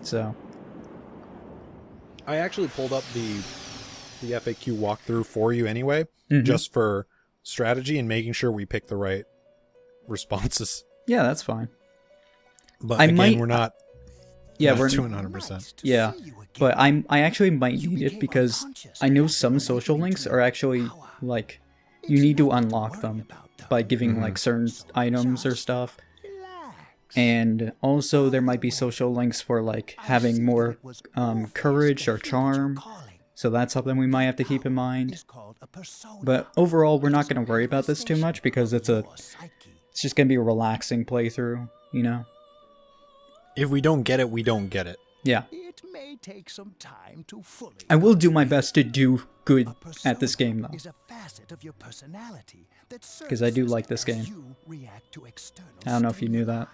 So I actually pulled up the FAQ walkthrough for you anyway, just for strategy and making sure we pick the right responses. yeah, that's fine. But again, we're not doing 100%. Yeah, but I actually might need it because I know some social links are actually like you need to unlock them by giving like certain items or stuff. And also there might be social links for like having more courage or charm. So that's something we might have to keep in mind. But overall, we're not going to worry about this too much because it's just going to be a relaxing playthrough, you know? If we don't get it, we don't get it. Yeah. It may take some time to fully. I will do my best to do good at this game, though. Because I do like this game. I don't know if you knew that.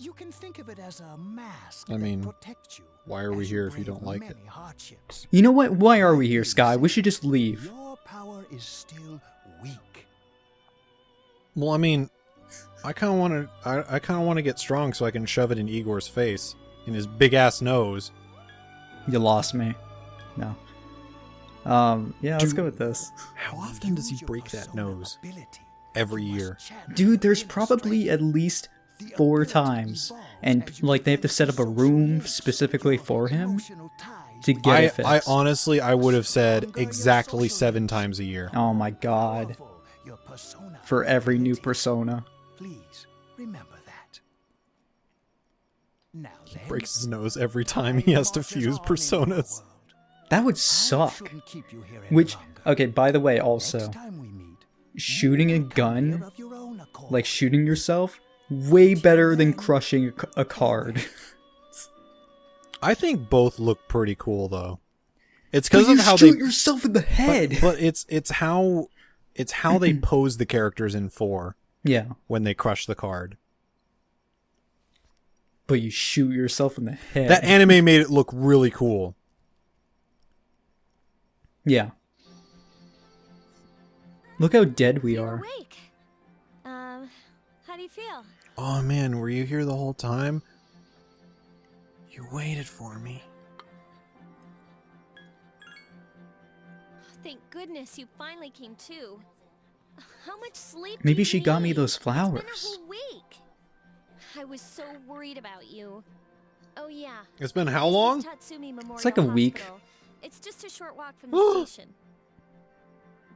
You can think of it as a mask I mean, that protects you why are we as you here if you brave don't like many it? hardships. You know what? Why are we here, Sky? We should just leave. Your power is still weak. Well, I mean, I kind of want to get strong so I can shove it in Igor's face, in his big ass nose. You lost me. No. Yeah, let's go with this. How often does he break that nose? Every year. Dude, there's probably at least 4 times. And, like, they have to set up a room specifically for him to get it fixed. I honestly, I would have said exactly 7 times a year. Oh my god. For every new persona. Please remember that. Now He breaks his nose every time he has to fuse personas. That would suck. Which, okay, by the way, also, shooting a gun, like shooting yourself, way better than crushing a card. I think both look pretty cool, though. It's because of how shoot they yourself in the head. But it's how they pose the characters in 4. Yeah. When they crush the card. But you shoot yourself in the head. That anime made it look really cool. Yeah. Look how dead we are. Awake. How do you feel? Oh man, were you here the whole time? You waited for me. Thank goodness you finally came to. How much sleep? Maybe do you she got me need? those flowers. It's been a whole week. I was so worried about you. Oh yeah. It's been how long? It's like a week. It's just a short walk from the station.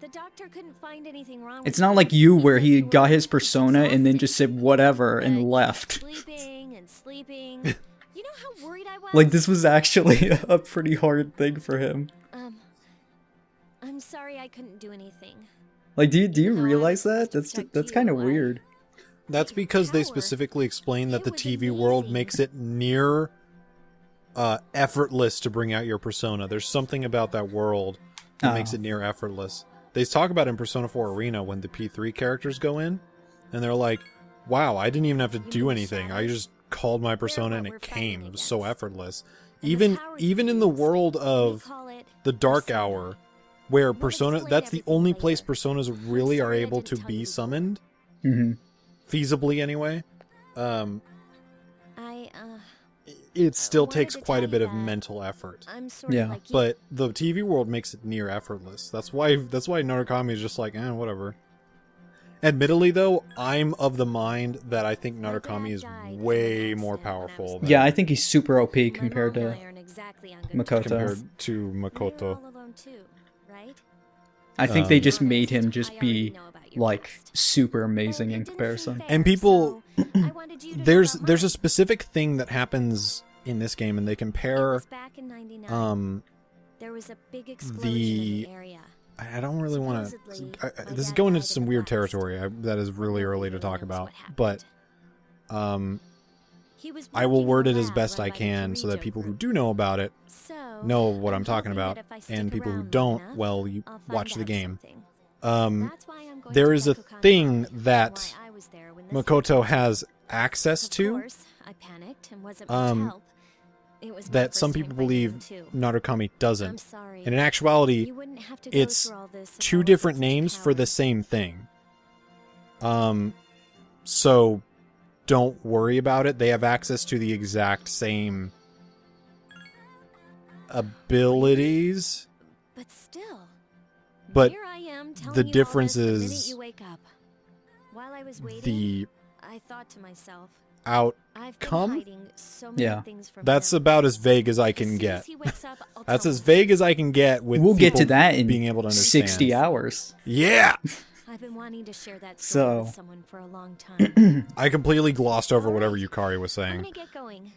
The doctor couldn't find anything wrong with It's not like you where he got his persona and then just said whatever and left. Sleeping and sleeping. You know how worried I was? Like, this was actually a pretty hard thing for him. I'm sorry I couldn't do anything. Like, do you realize that? That's kind of weird. That's because they specifically explain that the TV world makes it near effortless to bring out your persona. There's something about that world that makes it near effortless. They talk about in Persona 4 Arena when the P3 characters go in, and they're like, wow, I didn't even have to do anything. I just called my persona and it came. It was so effortless. Even in the world of the Dark Hour, where persona, that's the only place personas really are able to be summoned. Mm-hmm. Feasibly anyway. It still takes quite a bit of mental effort. Yeah. But the TV world makes it near effortless. That's why Narukami is just like, whatever. Admittedly, though, I'm of the mind that I think Narukami is way more powerful. Yeah, I think he's super OP compared to Makoto. Compared to Makoto. I think they just made him just be, like, super amazing in comparison. And people... there's a specific thing that happens in this game, and they compare... There was a big explosion in the area. I don't really want to... This is going into some weird territory that is really early to talk about. But I will word it as best I can so that people who do know about it know what I'm talking about. And people who don't, well, you watch the game. There is a thing that Makoto has access to that some people believe Narukami doesn't. And in actuality, it's 2 different names for the same thing. So don't worry about it. They have access to the exact same abilities, But still. but here I am telling the you difference all this the is minute you wake up. While I was waiting, the I thought to myself, outcome. I've been hiding so many Yeah. things from That's him. about as vague as I As can soon get. as he wakes up, I'll That's tell as him. vague as I can get with We'll get to people that in being able to understand. 60 hours. Yeah! I've been wanting to share that So- story with someone for a long time. I completely glossed over whatever Yukari was I'm saying. gonna get going.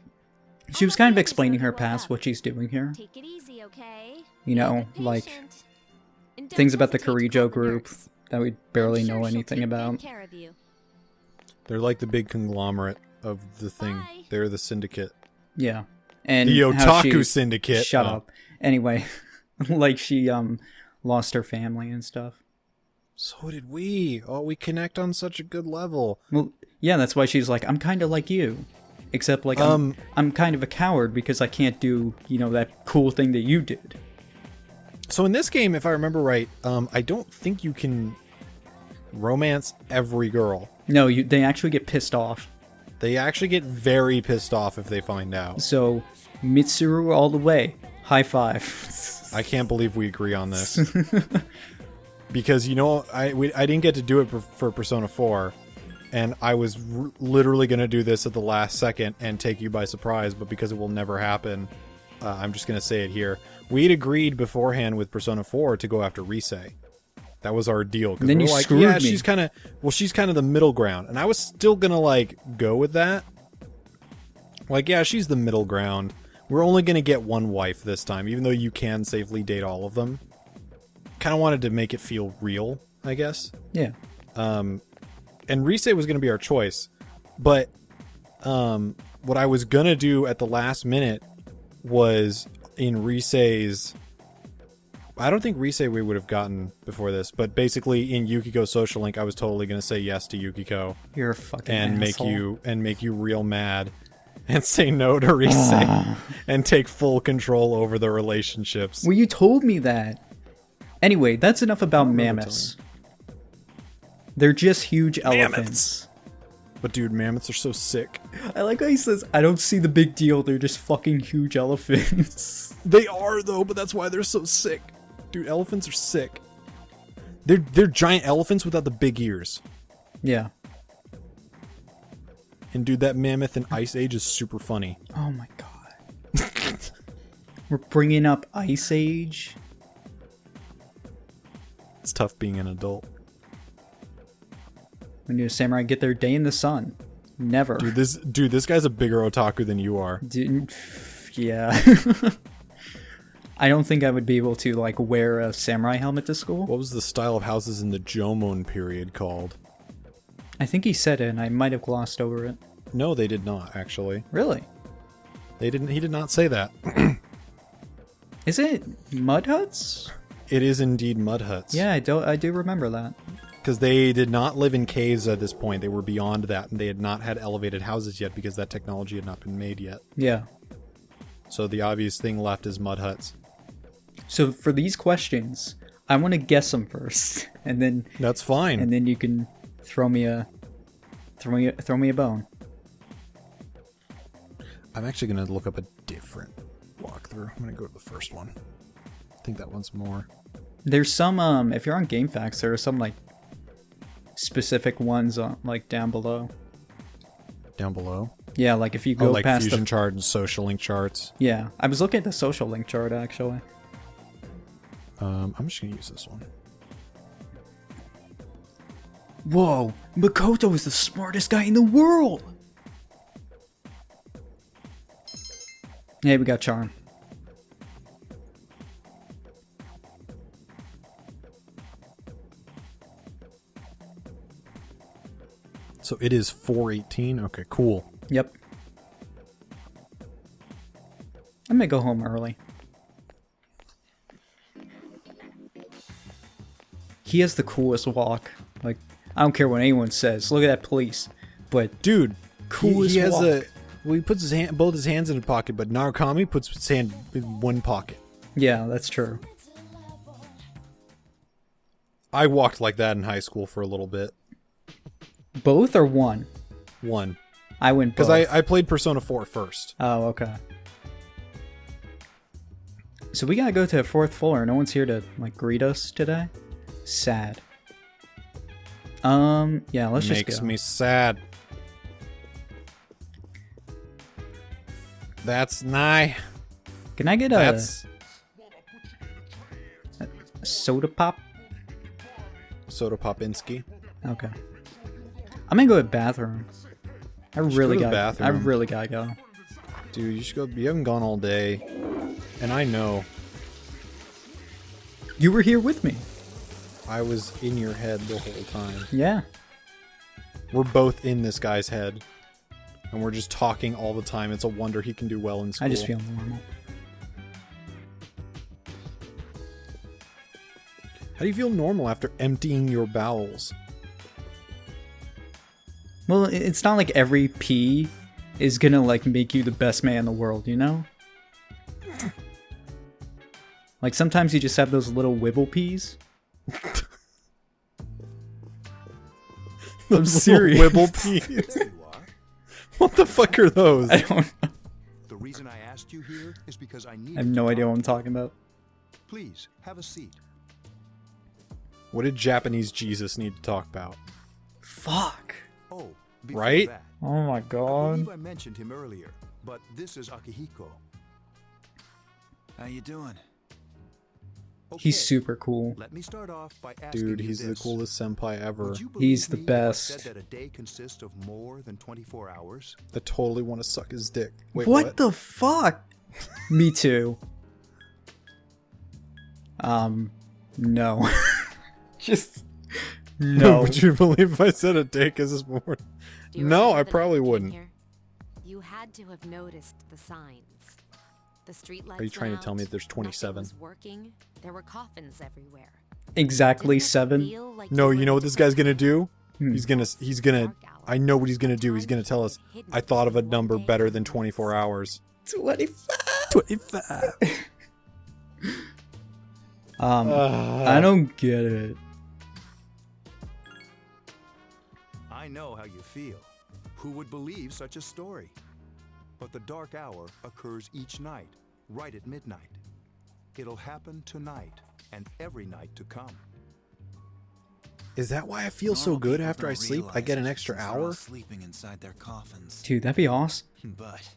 She was kind of explaining her past, what she's doing here. Take it easy, okay? You Be a know, good like, patient. And don't things about the hesitate to Karijo call the group nurse. that we barely I'm sure know she'll anything take good about. care of you. They're like the big conglomerate of the thing. Bye. They're the syndicate. Yeah. And The how Otaku she- Syndicate. Shut Oh. up. Anyway, like she lost her family and stuff. So did we. Oh, we connect on such a good level. Well, yeah, that's why she's like, I'm kind of like you. Except like I'm kind of a coward because I can't do, you know, that cool thing that you did. So in this game, if I remember right, I don't think you can romance every girl. No, they actually get pissed off. They actually get very pissed off if they find out. So, Mitsuru all the way. High five. I can't believe we agree on this. Because, you know, I didn't get to do it for Persona 4. And I was literally going to do this at the last second and take you by surprise. But because it will never happen, I'm just going to say it here. We'd agreed beforehand with Persona 4 to go after Rise. That was our deal. And then we're you like, screwed yeah, me. she's kind of the middle ground. And I was still going to, like, go with that. Like, yeah, she's the middle ground. We're only going to get one wife this time, even though you can safely date all of them. Kind of wanted to make it feel real, I guess. Yeah. And Rise was going to be our choice. But what I was going to do at the last minute was in Rise's... I don't think Rise we would have gotten before this, but basically in Yukiko's social link, I was totally going to say yes to Yukiko You're a fucking and asshole. make you real mad and say no to Rise and take full control over the relationships. Well, you told me that. Anyway, that's enough about remember mammoths. They're just huge elephants. But dude, mammoths are so sick. I like how he says, I don't see the big deal, they're just fucking huge elephants. They are though, but that's why they're so sick. Dude, elephants are sick. They're giant elephants without the big ears. Yeah. And dude, that mammoth in Ice Age is super funny. Oh my god. We're bringing up Ice Age. It's tough being an adult. When do a samurai get their day in the sun? Never. Dude, this guy's a bigger otaku than you are. Dude, yeah. I don't think I would be able to, like, wear a samurai helmet to school. What was the style of houses in the Jomon period called? I think he said it, and I might have glossed over it. No, they did not, actually. Really? He did not say that. Is it mud huts? It is indeed mud huts. Yeah, I do remember that. Because they did not live in caves at this point. They were beyond that, and they had not had elevated houses yet because that technology had not been made yet. Yeah. So the obvious thing left is mud huts. So for these questions, I want to guess them first, and then That's fine. and then you can throw me a bone. I'm actually going to look up a different walkthrough. I'm going to go to the first one. I think that one's more. There's some if you're on GameFAQs, there are some like specific ones like down below. Down below. Yeah, like if you Oh, go like past fusion the chart and social link charts. yeah, I was looking at the social link chart actually. I'm just going to use this one. Whoa, Makoto is the smartest guy in the world. Hey, we got charm. So it is 4:18. Okay, cool. Yep. I may go home early. He has the coolest walk. Like, I don't care what anyone says. Look at that police. But Dude, Coolest he has walk. he puts both his hands in a pocket, but Narukami puts his hand in one pocket. yeah, that's true. I walked like that in high school for a little bit. Both or one? One. I went both. Because I played Persona 4 first. Oh, okay. So we gotta go to the 4th floor. No one's here to like greet us today. Sad. Yeah, let's just go. Makes me sad. That's nigh. Can I get a That's soda pop? Soda Popinski. Okay. I'm gonna go to the bathroom. I really go to the gotta. I bathroom. really gotta go. Dude, you should go. You haven't gone all day. And I know. You were here with me. I was in your head the whole time. Yeah. We're both in this guy's head. And we're just talking all the time. It's a wonder he can do well in school. I just feel normal. How do you feel normal after emptying your bowels? Well, it's not like every pee is gonna like make you the best man in the world, you know? Like sometimes you just have those little wibble pees. I'm serious. Wibble peas. There you are. What the fuck are those? I don't know. The reason I asked you here is because I need. I have no idea what I'm talking about. Please have a seat. What did Japanese Jesus need to talk about? Fuck. Oh, before Right? that, Oh my I god. believe I mentioned him earlier, but this is Akihiko. How you doing? He's Okay, super cool. Let me start off by asking Dude, you he's the this. coolest senpai ever. Would you He's believe the me if I best. said that a day consists of more than 24 hours? I totally want to suck his dick. Wait, What the fuck? Me too. No. Just no. Would you believe if I said a dick is this more? Do you No, remember I the probably night you came wouldn't. here? You had to have noticed the signs. The street lights Are you trying went to tell me out, that there's nothing 27? was working. There were coffins everywhere. Exactly Didn't it 7. feel like No, were you in know a what this guy's different gonna do? Hmm. He's gonna. dark hour. I know what he's gonna do. He's gonna Time tell us, hidden I thought of a between number one day better and than the 24 next. hours. 25. 25. I don't get it. I know how you feel. Who would believe such a story? But the dark hour occurs each night, right at midnight. It'll happen tonight and every night to come. Is that why I feel so Normal good people after I don't sleep? I realize get an it extra since they're all hour? sleeping inside their coffins. Dude, that'd be awesome. But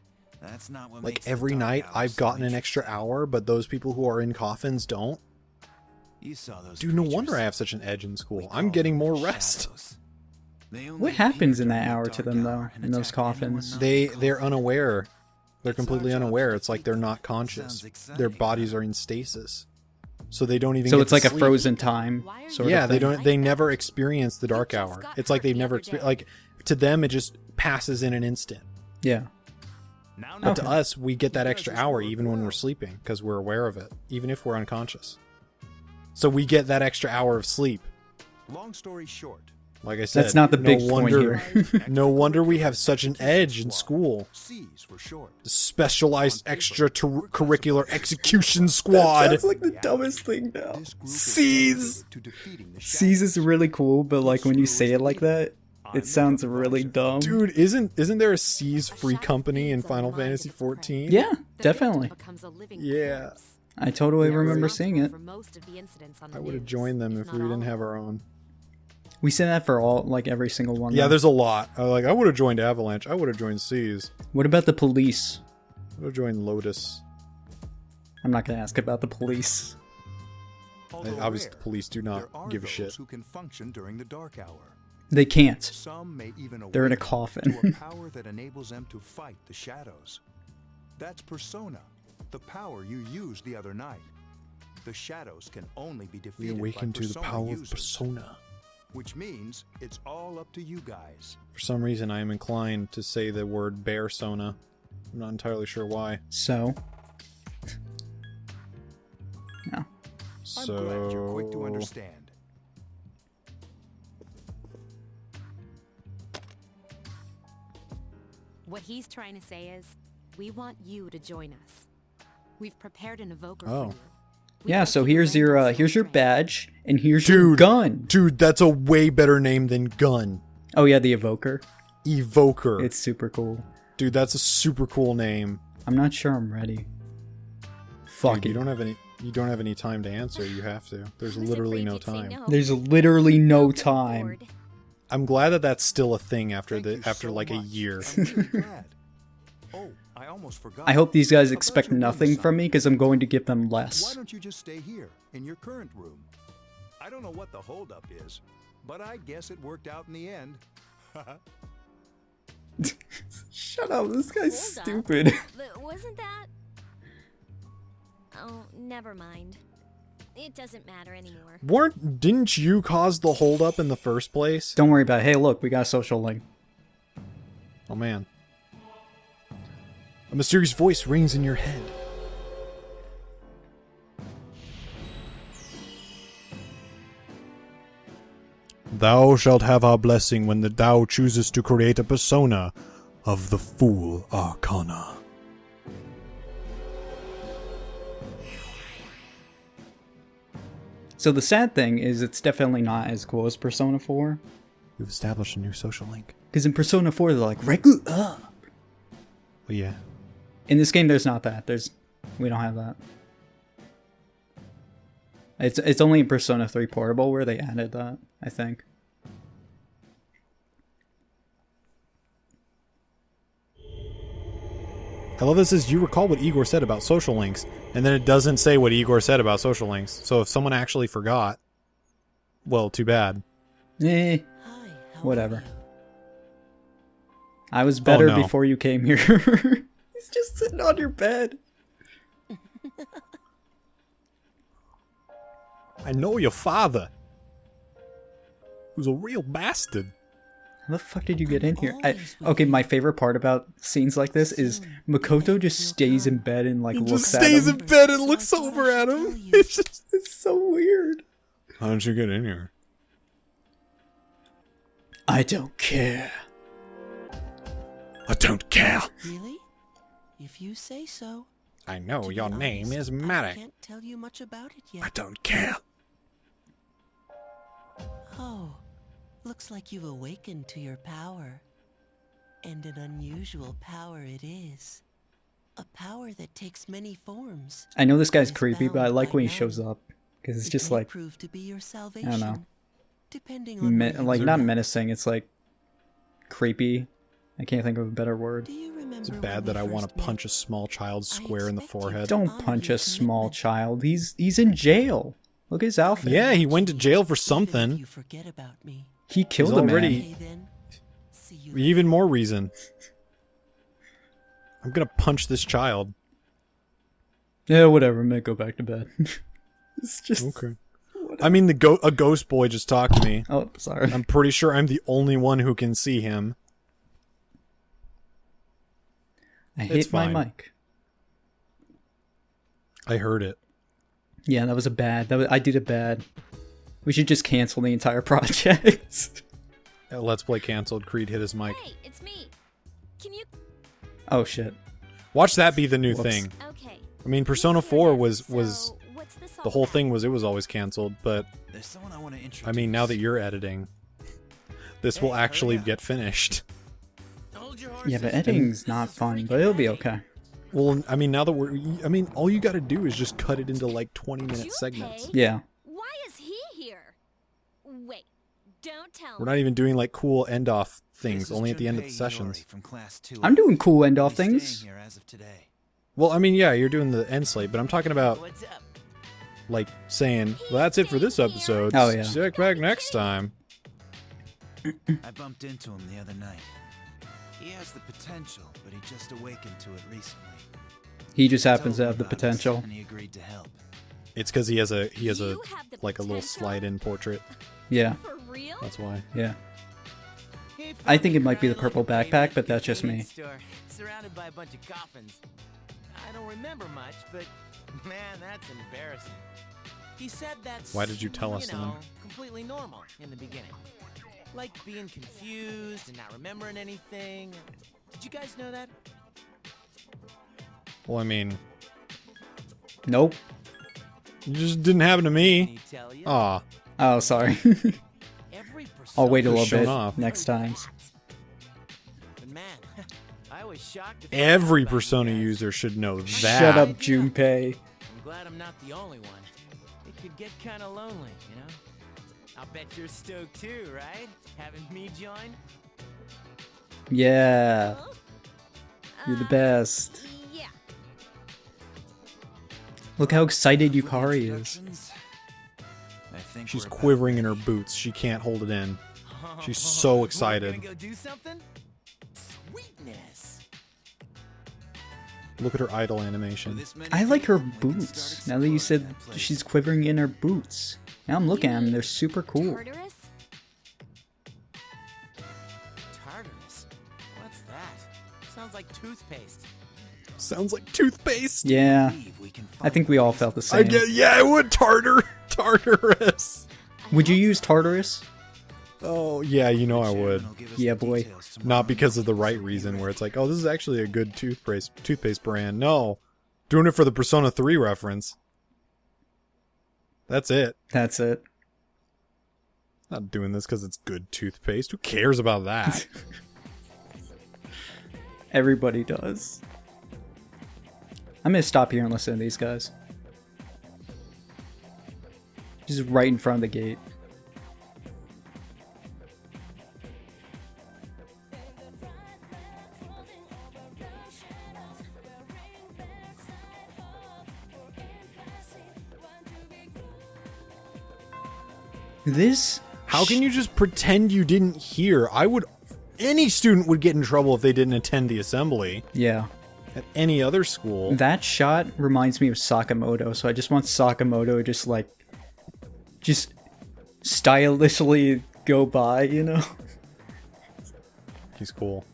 that's not what Like makes the every dark night hour I've so gotten an extra interesting. hour, but those people who are in coffins don't? You saw those Dude, no wonder creatures. I have such an edge in We school. call I'm getting them more rest. shadows. They only What happens appear in that during the hour to dark them, though, hour and in those attack anyone coffins? not in the They're coffin. unaware. They're It's our completely job unaware. to It's like keep they're them. not conscious. Sounds Their exciting, bodies huh? are in stasis. So they don't even So get it's to like a sleep. frozen time sort Yeah, of they thing. don't. They never experience the dark just hour. got It's like hurt they've the never other day. experienced. Like to them, it just passes in an instant. Yeah. Now, But Okay. to us, we get that You extra guys hour work even when well. we're sleeping because we're aware of it, even if we're unconscious. So we get that extra hour of sleep. Long story short, Like I said, That's not the no big point wonder, here. No wonder we have such an edge in school. C's for short. The Specialized Extracurricular Execution Squad. like the dumbest thing now. This group is C's. dedicated to defeating the C's is shadows. really cool, but like when you say it like that, I'm it sounds the really advisor. dumb. Dude, isn't there a C's free company in Final Fantasy 14? Yeah, definitely. Yeah. I totally remember seeing it. I would have joined them if we didn't have our own. We say that for all, like every single one. Yeah, though. there's a lot. I would have joined Avalanche. I would have joined C's. What about the police? I would have joined Lotus. I'm not gonna ask about the police. Although Obviously, rare, the police do not there are give a those shit. who can function during the dark hour. They can't. Some may even They're in a awaken coffin. to a power that enables them to fight the shadows. That's persona, the power you used the other night. The shadows can only be We defeated awaken by to the persona power of users, persona. which means it's all up to you guys. For some reason, I am inclined to say the word bear sona. I'm not entirely sure why. So. No. I'm glad you're quick to So understand. What he's trying to say is, we want you to join us. We've prepared an evoker Oh. for you. We Yeah, want so you to here's learn your how to here's your train. badge and here's your Dude. gun. dude, that's a way better name than gun. Oh yeah, the evoker. Evoker. It's super cool. Dude, that's a super cool name. I'm not sure I'm ready. Fuck Dude, it. you don't have any time to answer. You have to. There's I was literally afraid no you'd say time. no. There's literally no I'll get time. bored. I'm glad that that's still a thing after Thank you so like a much. year. I'm really glad. Oh, I almost forgot. I hope these guys About expect your room nothing from me assignment. because I'm going to give them Why less. don't you just stay here in your current room? I don't know what the holdup is, but I guess it worked out in the end. Shut up, this guy's Hold up. stupid. But wasn't that? Oh, never mind. It doesn't matter anymore. Didn't you cause the holdup in the first place? Don't worry about it. Hey, look, we got a social link. Oh man. A mysterious voice rings in your head. Thou shalt have our blessing when thou chooses to create a persona of the Fool Arcana. So the sad thing is it's definitely not as cool as Persona 4. You've established a new social link. Because in Persona 4 they're like, regular up. Well, yeah. In this game there's not that. We don't have that. It's only in Persona 3 Portable where they added that, I think. I love this is you recall what Igor said about social links, and then it doesn't say what Igor said about social links. So if someone actually forgot, well, too bad. Eh, Hi, how whatever. are you? I was better no. before you came here. He's just sitting on your bed. I know your father. Who's a real bastard. How the fuck did you get in here? Okay, my favorite part about scenes like this is Makoto just stays in bed and like He looks just at stays him. in bed and looks over at him. It's just, It's so weird. how did you get in here? I don't care. I don't care. Really? If you say so. I know To be your name honest, is I Marek. can't tell you much about it I yet. don't care. Oh, looks like you've awakened to your power. And an unusual power it is. A power that takes many forms. I know this guy's Is creepy, but I bound like by when he none. shows up. Because it's It just may like, prove to be your salvation. I don't know. Depending on what you like do. not menacing, it's like creepy. I can't think of a better word. Do you remember Is it when bad we that I want first to punch a met? small child square in the expected forehead? Don't honor punch your a small commitment. child. He's in jail. Look at his outfit. Yeah, he went to jail for Even if something. you forget about me. He killed He's a man. already- Okay, then. See you Even more reason. I'm gonna punch this child. Yeah, whatever. I'm gonna go back to bed. It's just. Okay. I mean, a ghost boy just talked to me. Oh, sorry. I'm pretty sure I'm the only one who can see him. I it's hit my fine. mic. I heard it. Yeah, that was a bad. I did it bad. We should just cancel the entire project. Let's Play canceled. Creed hit his mic. Hey, it's me. Can you? Oh shit. Watch that be the new Whoops. thing. Okay. I mean, Persona 4 was So, what's this the all whole about? thing was it was always canceled, but There's someone I want to introduce. I mean, now that you're editing, this will Hey, hurry actually up. get finished. Hold your Yeah, but horses. editing's not fun, but it'll be okay. Well, I mean, now that I mean, all you got to do is just cut it into like 20-minute You segments. okay? Yeah. Why is he here? Wait, don't tell We're me. not even doing like cool end-off This things, is only at the end of Junpei the sessions. Iori from class 2. I'm doing cool end off He'll be things. staying here as of today. Well, I mean, yeah, you're doing the end slate, but I'm talking about What's up? like saying, well, that's it for this episode. Oh, yeah. Check back next time. I bumped into him the other night. He has the potential, but he just awakened to it recently. He just I happens to told have him the about it, potential. and he agreed to help. It's because he has a You have the like a little potential? slide-in portrait. Yeah, For real? That's why. yeah. I think it might be the purple backpack, but that's just me. Surrounded by a bunch of coffins. I don't remember much, but man, that's embarrassing. He said that's Why did you tell us then? completely normal in the beginning. Like being confused and not remembering anything. Did you guys know that? Well, I mean, Nope. it just didn't happen to Can me. he tell you? Aw. Oh, sorry. Every I'll wait a persona little shown bit off. next time. But man, I was shocked. to find Every out about you Persona guys. user should know that. Shut up, Junpei. I glad I'm not the only one. It could get kind of lonely, you know? I'll bet you're stoked too, right? Having me join? Yeah, Huh? you're the best. Yeah. Look how excited Yukari is. I think She's we're about quivering in her ready. boots. She can't hold it in. She's so excited. We're gonna go do something? Sweetness. Look at her idle With animation. this many I like her people, we can boots. start Now that you exploring said that place. she's quivering in her boots. Now I'm looking at them, they're super cool. Tartarus? Tartarus? What's that? Sounds like toothpaste. Sounds like toothpaste. Yeah, Believe we can I find think we all ways felt the I same. get. Yeah, I would. Tartarus. I Would you hope use so. Tartarus? Oh yeah, you know I Chairman would. will give us Yeah, the boy. details tomorrow Not because of the morning, right so be reason, where ready. it's like, oh, this is actually a good toothpaste brand. No, doing it for the Persona 3 reference. That's it. That's it. Not doing this because it's good toothpaste. Who cares about that? Everybody does. I'm gonna stop here and listen to these guys. Just right in front of the gate. This How can you just pretend you didn't hear? Any student would get in trouble if they didn't attend the assembly Yeah. at any other school. That shot reminds me of Sakamoto, so I just want Sakamoto to just stylishly go by, you know? He's cool.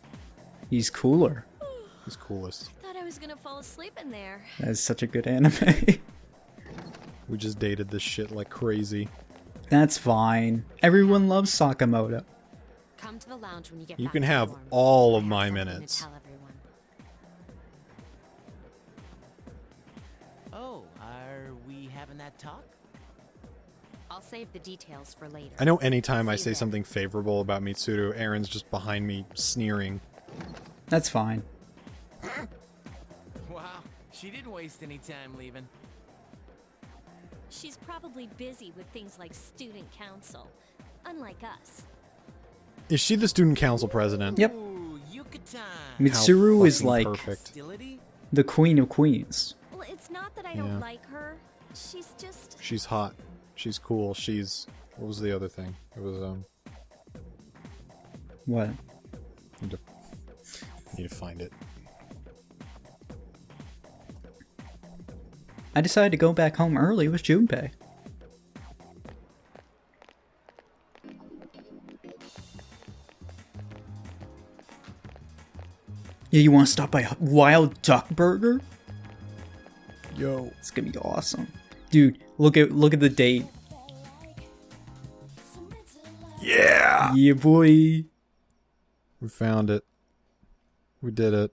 He's cooler. He's coolest. Thought I was gonna fall asleep in there. That is such a good anime. We just dated this shit like crazy. That's fine. Everyone loves Sakamoto. Come to the lounge when you get You back can to the have dorm. all I of have my something to minutes. tell everyone. Oh, are we having that talk? I'll save the details for later. I know anytime I See you say there. something favorable about Mitsuru, Aaron's just behind me sneering. That's fine. Wow, she didn't waste any time leaving. She's probably busy with things like student council, unlike us. Is she the student council president? Yep. Ooh, Yucatan. Mitsuru is fucking like perfect. Hostility? the queen of queens. Well, it's not that I Yeah. don't like her. She's just... She's hot. She's cool. She's... What was the other thing? It was, What? need to find it. I decided to go back home early with Junpei. Yeah, you want to stop by Wild Duck Burger? Yo. It's gonna be awesome, dude. Look at the date. Yeah! Yeah, boy. We found it. We did it.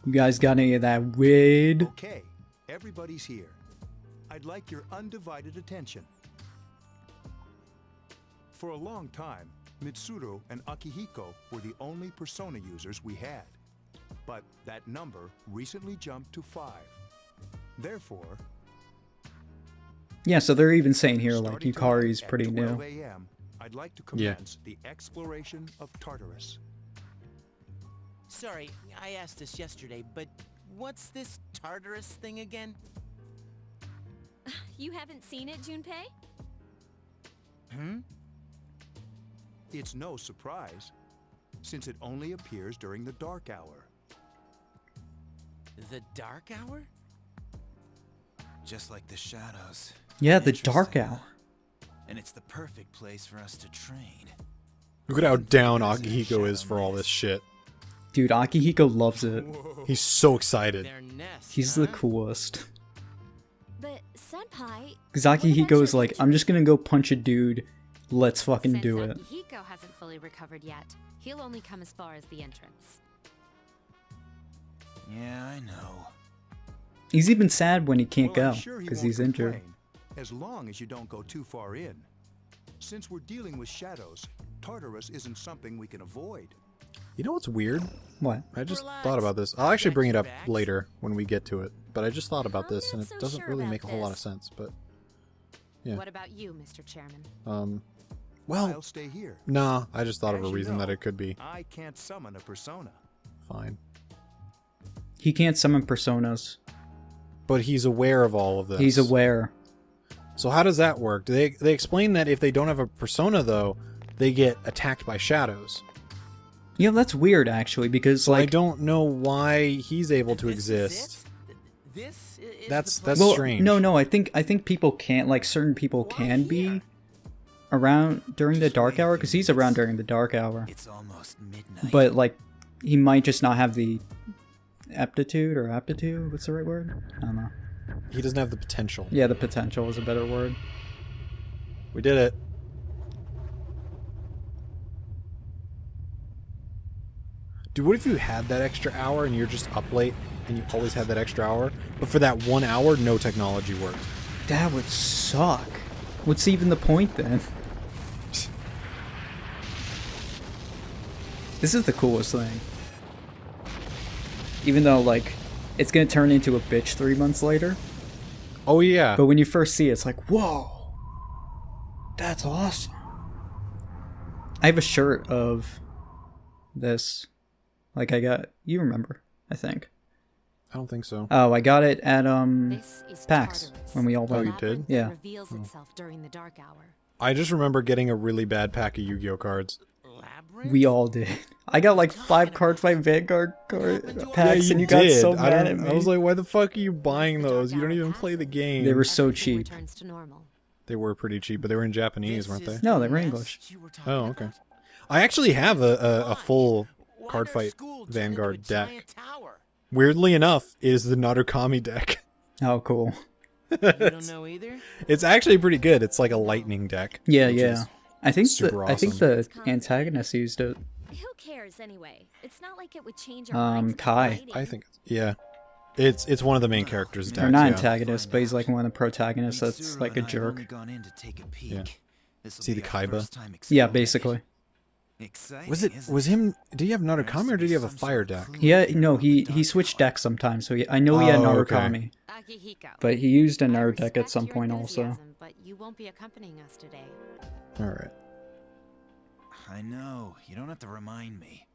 You guys got any of that weed? Okay, everybody's here. I'd like your undivided attention. For a long time, Mitsuru and Akihiko were the only Persona users we had. But that number recently jumped to 5. Therefore, Yeah, so they're even saying here like starting Yukari's tonight at pretty 12 new. a.m., I'd like to Yeah. commence the exploration of Tartarus. Sorry, I asked this yesterday, but what's this Tartarus thing again? You haven't seen it, Junpei? Hmm? It's no surprise, since it only appears during the dark hour. The Dark Hour? Just like the shadows. Yeah, the dark Interesting. hour. And it's the perfect place for us to train. Look at how down Akihiko is for all this shit. Dude, Akihiko loves it. He's so excited. Their nest, He's huh? the coolest. But, Senpai... Because what about Akihiko is your like, I'm just injury? gonna go punch a dude. Let's fucking Since do it. Akihiko hasn't fully recovered yet, he'll only come as far as the entrance. Yeah, I know. He's even sad when he can't Well, I'm go sure he because won't he's injured. complain, as long as you don't go too far in. Since we're dealing with shadows, Tartarus isn't something we can avoid. You know what's weird? What? I just thought about this. I'll actually bring it up later when we get to it. But I just thought about this, and it not so doesn't sure really about make a whole lot of this. sense. But yeah. What about you, Mr. Chairman? Well, I'll stay here. nah. I just thought of As a you reason that know, it could be I can't summon a persona. fine. He can't summon personas. But he's aware of all of this. He's aware. So how does that work? Do they explain that if they don't have a persona though, they get attacked by shadows? Yeah, that's weird actually, because So I like don't know why he's able to exist. This is That's the well, strange. no, I think people can't, like certain people can be around during the dark hour, because he's around during the dark hour. It's almost midnight. But like he might just not have the aptitude or aptitude. What's the right word? I don't know. He doesn't have the potential. Yeah, the potential is a better word. We did it. Dude, what if you had that extra hour and you're just up late and you always had that extra hour, but for that 1 hour, no technology worked? That would suck. What's even the point then? This is the coolest thing. Even though, like, it's gonna turn into a bitch 3 months later. Oh yeah. But when you first see it, it's like, whoa! That's awesome. I have a shirt of this. Like, I got... You remember, I think. I don't think so. Oh, I got it at, This is PAX, Tartarus, when we all the went. you did? labyrinth that Yeah. reveals itself during the dark hour. I just remember getting a really bad pack of Yu-Gi-Oh cards. labyrinth. We all did. I got like 5 card fight Vanguard packs, and you got so mad at me. I was like, why the fuck are you buying those? You don't even play the game. They were so Everything cheap. returns to normal. They were pretty cheap, but they were in Japanese, weren't they? No, they were English. Oh, okay. I actually have a full card fight Vanguard deck. Weirdly enough, is the Narukami deck. Oh, cool. You don't know either? It's actually pretty good. It's like a lightning deck. Yeah, which yeah. is I think super I think awesome. the antagonist used it. Who cares anyway? It's not like it would change our minds about Kai. fighting. I think, yeah. It's one of the main characters' decks. Or not yeah. antagonist, but he's like one of the protagonists that's like a jerk. Yeah. See the Kaiba? Yeah, basically. Was him? Did he have Narukami or did he have a fire deck? Yeah, no, he switched decks sometimes, so I know he had Oh, okay. Narukami, Akihiko. but he used a I Nerd deck at respect some your point also. enthusiasm, but you won't be accompanying us today. All right. I know. You don't have to remind me.